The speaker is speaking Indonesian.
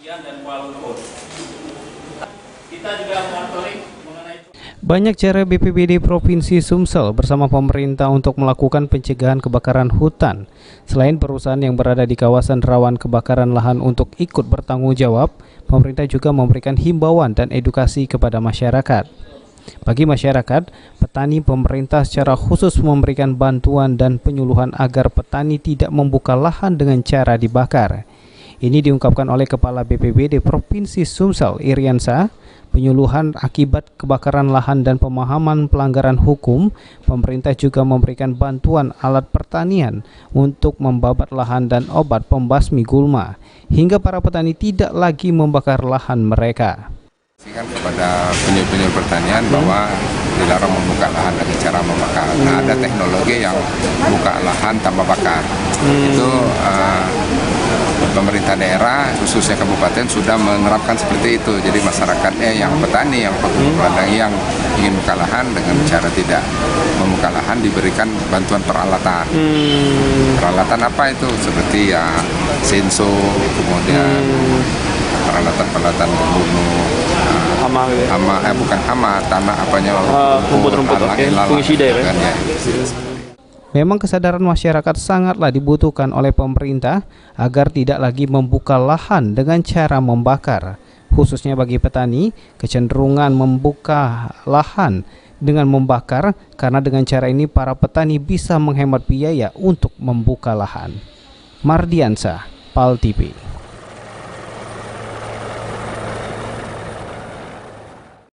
dan Kuala Lumpur. Kita juga monitoring mengenai. Banyak cara BPBD Provinsi Sumsel bersama pemerintah untuk melakukan pencegahan kebakaran hutan. Selain perusahaan yang berada di kawasan rawan kebakaran lahan untuk ikut bertanggung jawab, pemerintah juga memberikan himbauan dan edukasi kepada masyarakat. Bagi masyarakat, petani, pemerintah secara khusus memberikan bantuan dan penyuluhan agar petani tidak membuka lahan dengan cara dibakar. Ini diungkapkan oleh Kepala BPBD Provinsi Sumsel, Iriansa. Penyuluhan akibat kebakaran lahan dan pemahaman pelanggaran hukum, pemerintah juga memberikan bantuan alat pertanian untuk membabat lahan dan obat pembasmi gulma, hingga para petani tidak lagi membakar lahan mereka. Kepada penyuluh pertanian bahwa dilarang membuka lahan dengan cara membakar. Nah, ada teknologi yang buka lahan tanpa bakar. Itu pemerintah daerah, khususnya kabupaten, sudah menerapkan seperti itu. Jadi masyarakatnya yang petani, yang peladang yang ingin buka lahan dengan cara tidak membuka lahan diberikan bantuan peralatan. Peralatan apa itu? Seperti ya senso, kemudian peralatan pembunuh bukan hama, tanah apanya, rumput-rumput, fungisida ya. Memang kesadaran masyarakat sangatlah dibutuhkan oleh pemerintah agar tidak lagi membuka lahan dengan cara membakar. Khususnya bagi petani, kecenderungan membuka lahan dengan membakar karena dengan cara ini para petani bisa menghemat biaya untuk membuka lahan. Mardiansa, PAL TV.